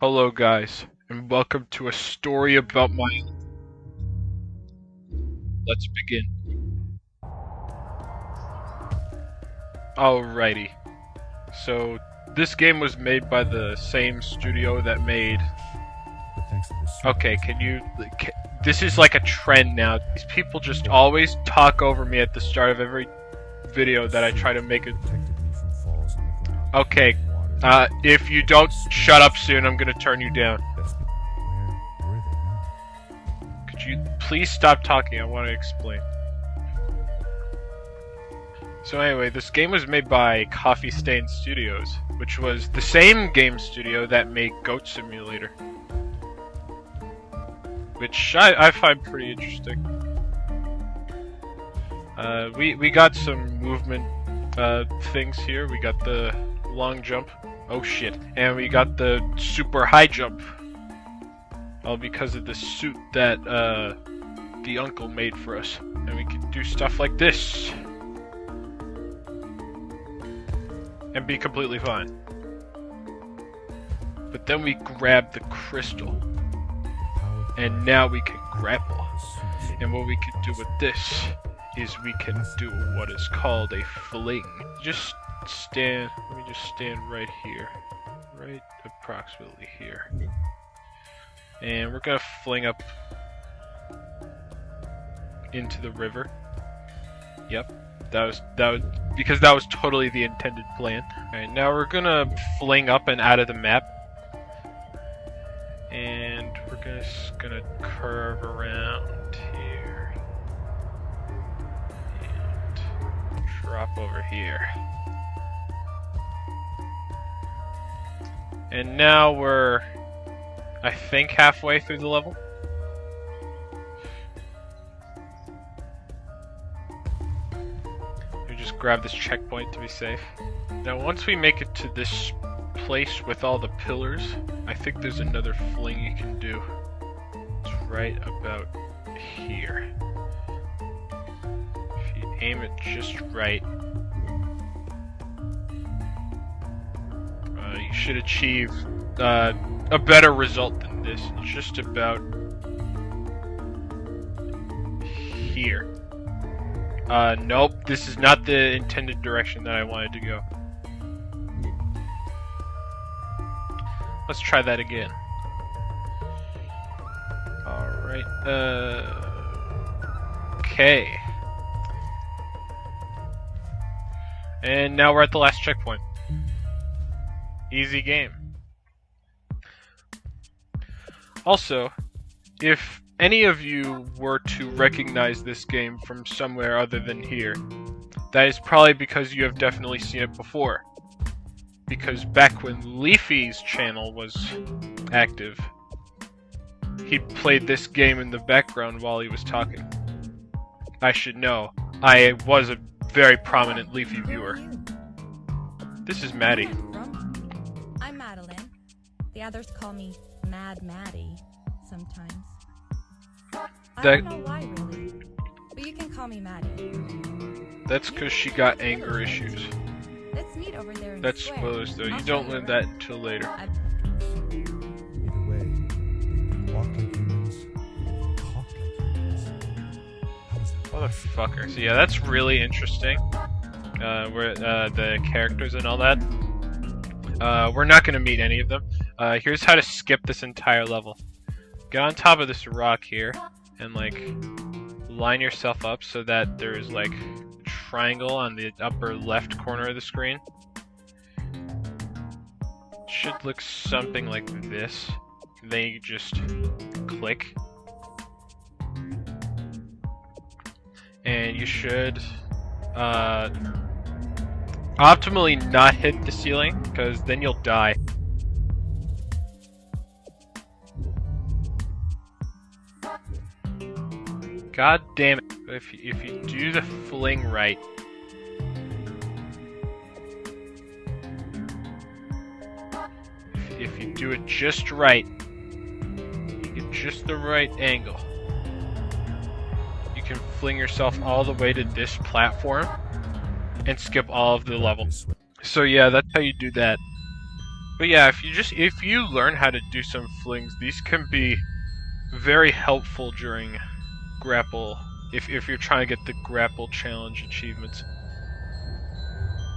Hello guys, and welcome to a story about my... Let's begin. Alrighty. So, this game was made by the same studio that made... Okay, this is like a trend now. These people just always talk over me at the start of every video that I try to make it... Okay, if you don't shut up soon, I'm gonna turn you down. Could you please stop talking? I want to explain. So anyway, this game was made by Coffee Stain Studios, which was the same game studio that made Goat Simulator. Which I find pretty interesting. We got some movement things here. We got the long jump. Oh shit. And we got the super high jump. All because of the suit that the uncle made for us. And we can do stuff like this. And be completely fine. But then we grab the crystal. And now we can grapple. And what we can do with this is we can do what is called a fling. Just stand, let me just stand right here. Right approximately here. And we're gonna fling up into the river. Yep. That was because that was totally the intended plan. Alright, now we're gonna fling up and out of the map. And we're just gonna curve around here. And drop over here. And now we're, I think, halfway through the level. We just grab this checkpoint to be safe. Now once we make it to this place with all the pillars, I think there's another fling you can do. It's right about here. If you aim it just right, you should achieve a better result than this. It's just about here. Nope, this is not the intended direction that I wanted to go. Let's try that again. Alright, okay. And now we're at the last checkpoint. Easy game. Also, if any of you were to recognize this game from somewhere other than here, that is probably because you have definitely seen it before. Because back when Leafy's channel was active, he played this game in the background while he was talking. I should know. I was a very prominent Leafy viewer. This is Maddie. I'm Madeline. The others call me Mad Maddie sometimes. I don't know why really, but you can call me Maddie. That's because she got anger issues. Let's meet over there. That's spoilers though. You don't learn that until later. Either way, we can walk like humans, we can talk like humans. How does that Motherfucker. So yeah, that's really interesting. Where the characters and all that. We're not gonna meet any of them. Here's how to skip this entire level. Get on top of this rock here and like line yourself up so that there's like a triangle on the upper left corner of the screen. It should look something like this. Then you just click. And you should optimally not hit the ceiling, because then you'll die. God damn it. If you do the fling right. If you do it just right, you get just the right angle, you can fling yourself all the way to this platform and skip all of the level. So yeah, that's how you do that. But yeah, if you learn how to do some flings, these can be very helpful during grapple. If you're trying to get the grapple challenge achievements.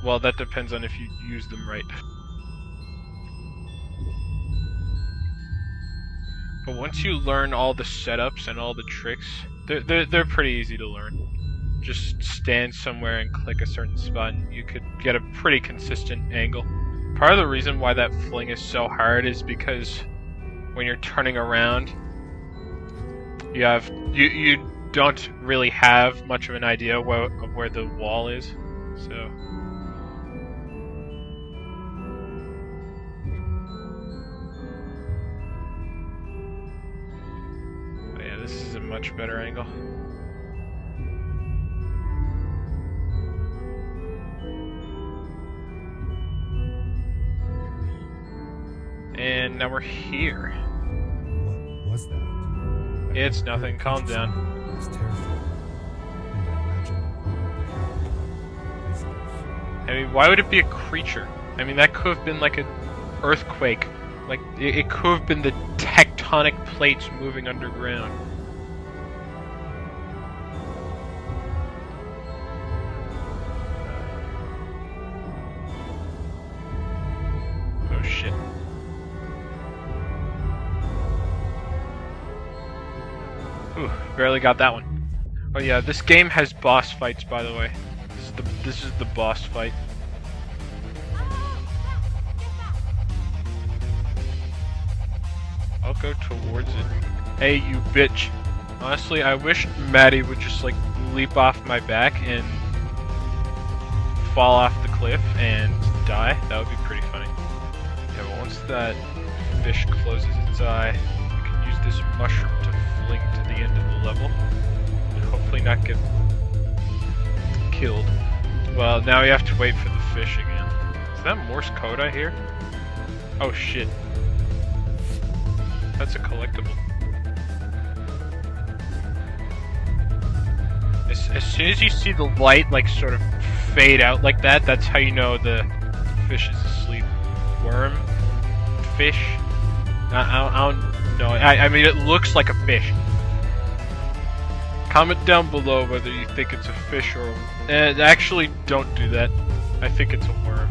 Well, that depends on if you use them right. But once you learn all the setups and all the tricks, they're pretty easy to learn. Just stand somewhere and click a certain spot and you could get a pretty consistent angle. Part of the reason why that fling is so hard is because when you're turning around, you don't really have much of an idea of where the wall is. So oh yeah, this is a much better angle. And now we're here. What was that? It's nothing, calm down. It was terrifying. And I imagine what would be happening to visitors. I mean, why would it be a creature? I mean, that could have been like an earthquake. Like, it could have been the tectonic plates moving underground. Oh shit. Ooh, barely got that one. Oh yeah, this game has boss fights, by the way. This is the boss fight. I'll go towards it. Hey, you bitch. Honestly, I wish Maddie would just like leap off my back and fall off the cliff and die. That would be pretty funny. Yeah, but once that fish closes its eye, we can use this mushroom to fling to the end of the level and hopefully not get killed. Well, now we have to wait for the fish again. Is that Morse code I hear? Oh shit. That's a collectible. As soon as you see the light like sort of fade out like that, that's how you know the fish is asleep. Worm? Fish? I don't know. I mean, it looks like a fish. Comment down below whether you think it's a fish or... actually, don't do that. I think it's a worm.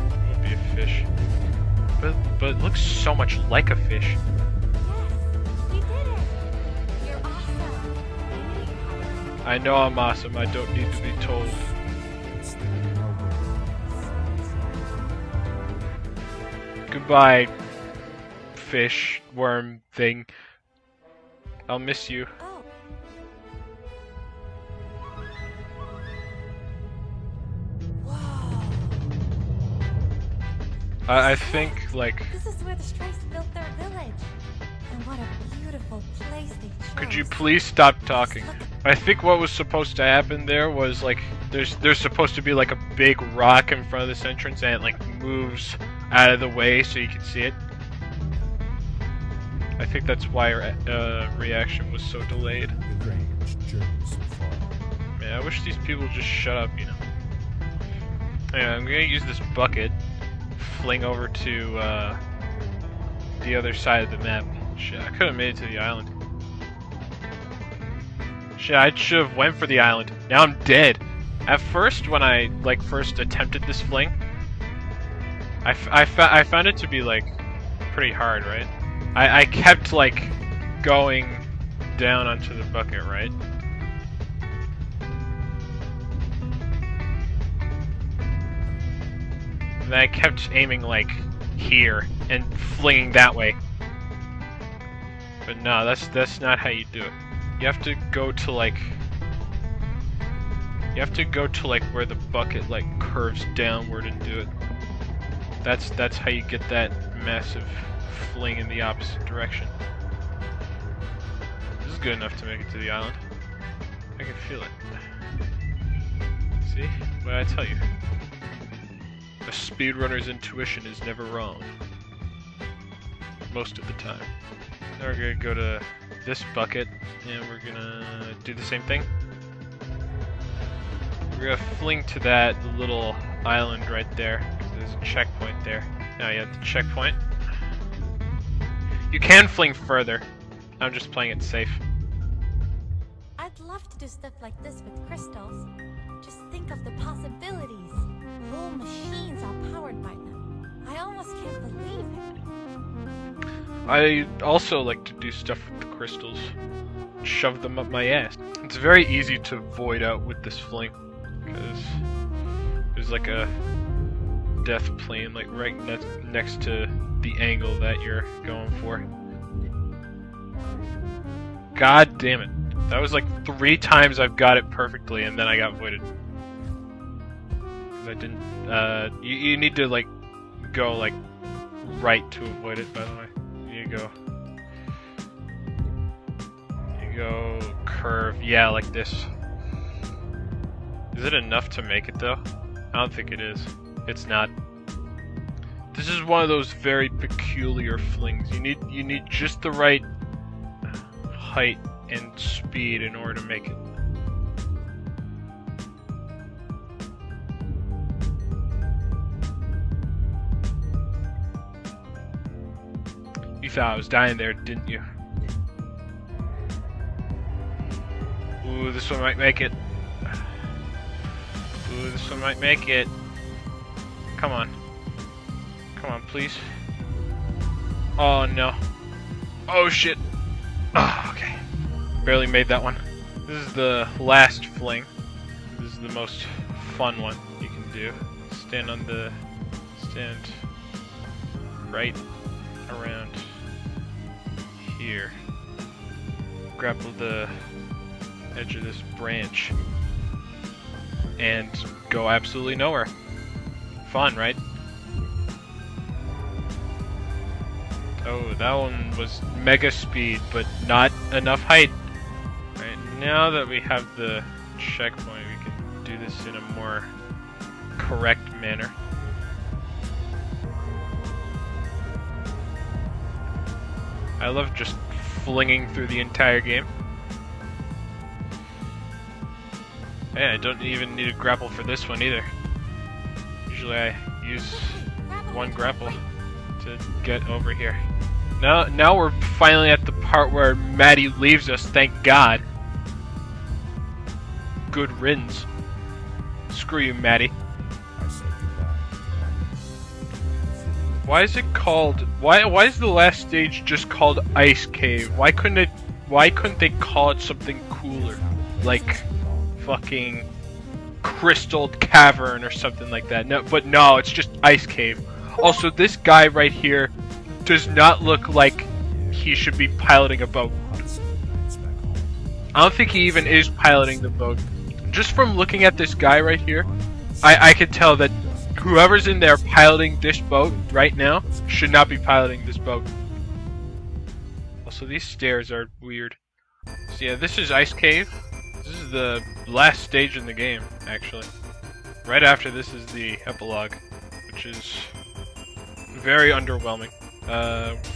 It would be a fish. But it looks so much like a fish. Yes, you did it. You're awesome. I knew you had it. I know I'm awesome. I don't need to be told. It's standing in our way. Goodbye, fish, worm thing. I'll miss you. Oh. Whoa. I think, like... This is where the Strays built their village. And what a beautiful place they chose. Could you please stop talking? I think what was supposed to happen there was, like, there's supposed to be, like, a big rock in front of this entrance and it, like, moves out of the way so you can see it. I think that's why reaction was so delayed. The Grange journey so far. Man, I wish these people just shut up, you know. Anyway, I'm gonna use this bucket, fling over to the other side of the map. Shit, I could have made it to the island. Shit, I should have went for the island. Now I'm dead. At first, when I like first attempted this fling, I found it to be like pretty hard, right? I kept like going down onto the bucket, right? And then I kept aiming like here and flinging that way. But no, that's not how you do it. You have to go to like where the bucket like curves downward and do it. That's how you get that massive fling in the opposite direction. This is good enough to make it to the island. I can feel it. See? What did I tell you? A speedrunner's intuition is never wrong. Most of the time. Now we're gonna go to this bucket and we're gonna do the same thing. We're gonna fling to that little island right there. There's a checkpoint there. Now you have the checkpoint. You can fling further. I'm just playing it safe. I'd love to do stuff like this with crystals. Just think of the possibilities. Whole machines are powered by them. I almost can't believe it. I also like to do stuff with the crystals. Shove them up my ass. It's very easy to void out with this fling, because there's like a death plane like right next to the angle that you're going for. God damn it. That was like 3 times I've got it perfectly and then I got voided. Cause I didn't, you need to like go like right to avoid it, by the way. You go curve, yeah, like this. Is it enough to make it though? I don't think it is. It's not. This is one of those very peculiar flings. You need just the right height and speed in order to make it. You thought I was dying there, didn't you? Ooh, this one might make it. Ooh, this one might make it. Come on. Come on, please. Oh, no. Oh, shit. Oh, okay. Barely made that one. This is the last fling. This is the most fun one you can do. Stand right around here. Grapple the edge of this branch. And go absolutely nowhere. Fun, right? Oh, that one was mega speed, but not enough height. Right, now that we have the checkpoint, we can do this in a more correct manner. I love just flinging through the entire game. Hey, I don't even need a grapple for this one either. Usually I use one grapple to get over here. Now we're finally at the part where Maddie leaves us, thank God. Good riddance. Screw you, Maddie. I said goodbye. Why is it called... Why is the last stage just called Ice Cave? Why couldn't they call it something cooler? Like fucking Crystal Cavern or something like that. No, but no, it's just Ice Cave. Also, this guy right here does not look like he should be piloting a boat. I don't think he even is piloting the boat. Just from looking at this guy right here, I could tell that whoever's in there piloting this boat right now should not be piloting this boat. Also, these stairs are weird. So yeah, this is Ice Cave. This is the last stage in the game, actually. Right after this is the epilogue, which is very underwhelming.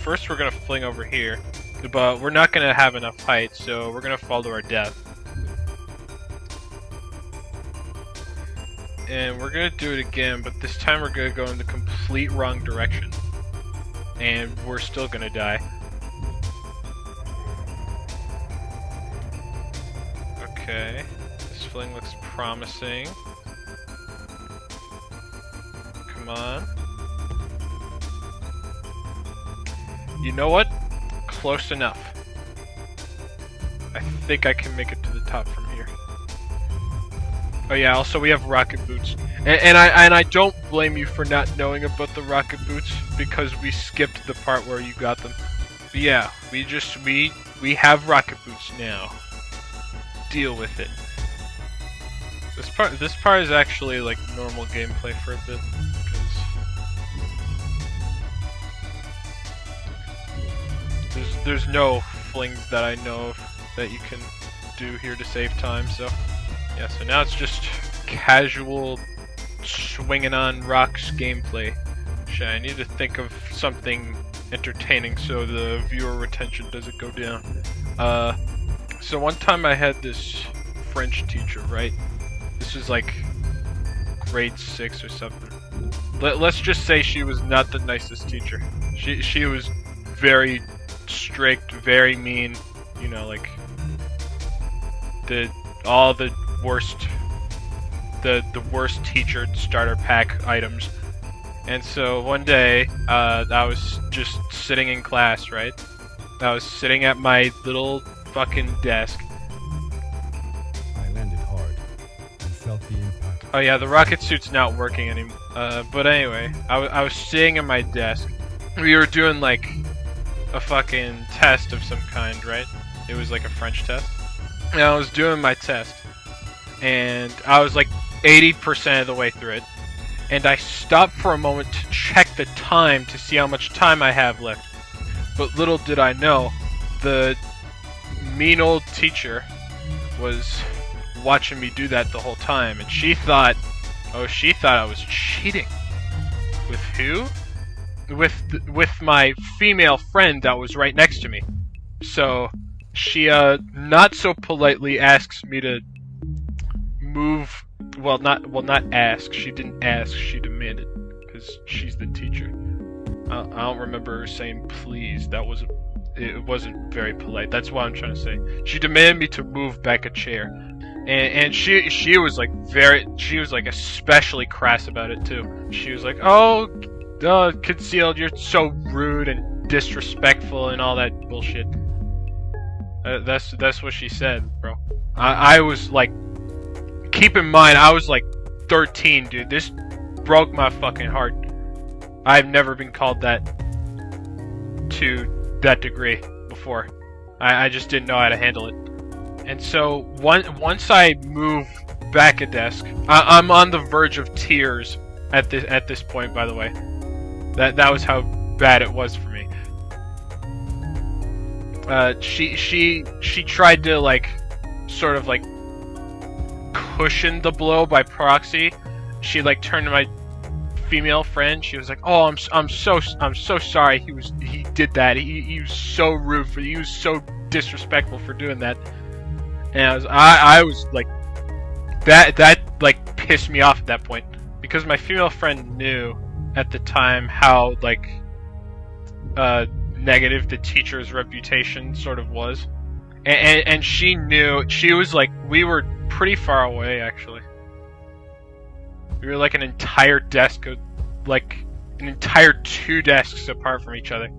First we're gonna fling over here, but we're not gonna have enough height, so we're gonna fall to our death. And we're gonna do it again, but this time we're gonna go in the complete wrong direction. And we're still gonna die. Okay, this fling looks promising. Come on. You know what? Close enough. I think I can make it to the top from here. Oh yeah, also we have rocket boots. And I don't blame you for not knowing about the rocket boots, because we skipped the part where you got them. But yeah, we have rocket boots now. Deal with it. This part is actually like normal gameplay for a bit. There's no flings that I know of that you can do here to save time, so yeah, so now it's just casual swinging on rocks gameplay. Shit, I need to think of something entertaining so the viewer retention doesn't go down. So one time I had this French teacher, right? This was like grade 6 or something. let's just say she was not the nicest teacher. She was very strict, very mean. You know, like all the worst teacher starter pack items. And so one day, I was just sitting in class, right? I was sitting at my little fucking desk. I landed hard and felt the impact. Oh yeah, the rocket suit's not working anymore. But anyway, I was sitting at my desk. We were doing like a fucking test of some kind, right? It was like a French test. And I was doing my test. And I was like 80% of the way through it. And I stopped for a moment to check the time to see how much time I have left. But little did I know, the mean old teacher was watching me do that the whole time, and she thought I was cheating. With who? With my female friend that was right next to me. So she not so politely asks me to move. Well, not ask. She didn't ask. She demanded, because she's the teacher. I don't remember her saying please. It wasn't very polite. That's what I'm trying to say. She demanded me to move back a chair, and she was like especially crass about it too. She was like, "Oh, Concealed, you're so rude and disrespectful and all that bullshit." That's what she said, bro. I was like, keep in mind, I was like 13, dude. This broke my fucking heart. I've never been called that to that degree before. I just didn't know how to handle it. And so once I move back a desk, I'm on the verge of tears at this point. By the way, that was how bad it was for me. She tried to like sort of like cushion the blow by proxy. She like turned to my female friend. She was like, "Oh, I'm so sorry. He did that. He was so rude for you. He was so disrespectful for doing that." And I was like, that like pissed me off at that point, because my female friend knew at the time how like negative the teacher's reputation sort of was, and she knew. She was like, we were pretty far away actually. We were like an entire desk, like an entire 2 desks apart from each other.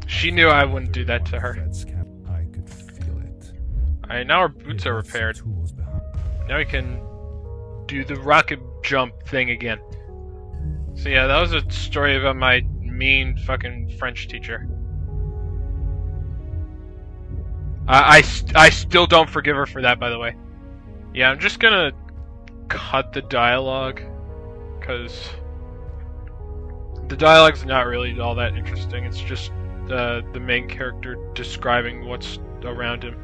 She knew I wouldn't do that to her. I could feel it. Alright, now our boots are repaired. Now we can do the rocket jump thing again. So yeah, that was a story about my mean fucking French teacher. I still don't forgive her for that, by the way. Yeah, I'm just gonna cut the dialogue, because the dialogue's not really all that interesting. It's just the main character describing what's around him.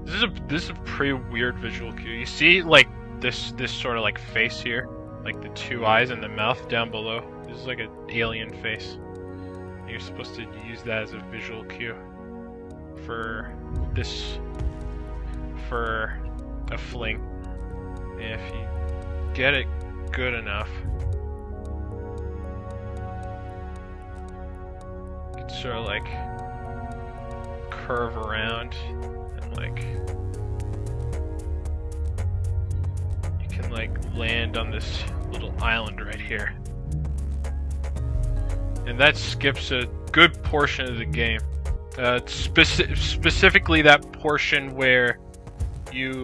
This is a pretty weird visual cue. You see like this sort of like face here, like the 2 eyes and the mouth down below. This is like an alien face. You're supposed to use that as a visual cue for a fling. And if you get it good enough, you can sort of like curve around and like you can like land on this little island right here. And that skips a good portion of the game. Specifically that portion where you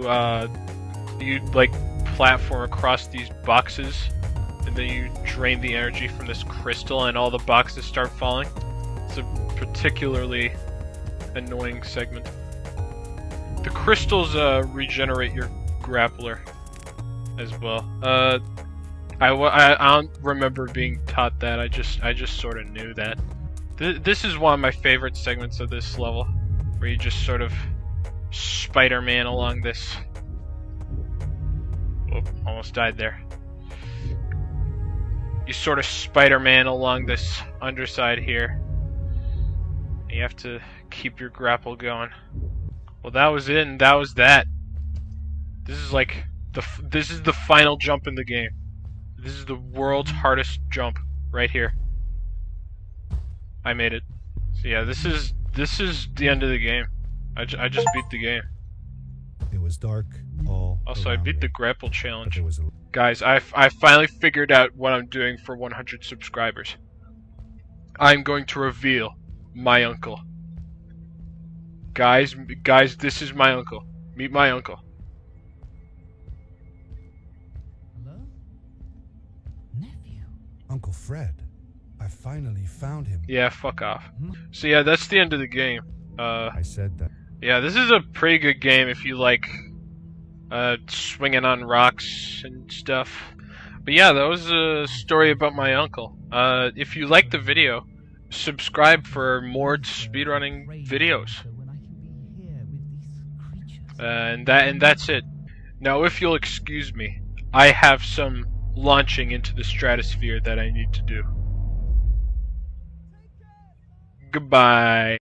like platform across these boxes, and then you drain the energy from this crystal and all the boxes start falling. It's a particularly annoying segment. The crystals regenerate your grappler as well. I don't remember being taught that. I just sort of knew that. This is one of my favorite segments of this level, where you just sort of Spider-Man along this. Oh, almost died there. You sort of Spider-Man along this underside here. You have to keep your grapple going. Well, that was it, and that was that. This is like this is the final jump in the game. This is the world's hardest jump right here. I made it. So yeah, this is the end of the game. I just beat the game. It was dark all Also, I around beat me, the grapple but challenge. there was a Guys, I finally figured out what I'm doing for 100 subscribers. I'm going to reveal my uncle. Guys, this is my uncle. Meet my uncle. Hello? Nephew? Uncle Fred. I finally found him. Yeah, fuck off. So yeah, that's the end of the game. I said that. Yeah, this is a pretty good game if you like swinging on rocks and stuff. But yeah, that was a story about my uncle. If you liked the video, subscribe for more speedrunning videos. And that's it. Now, if you'll excuse me, I have some launching into the stratosphere that I need to do. Goodbye.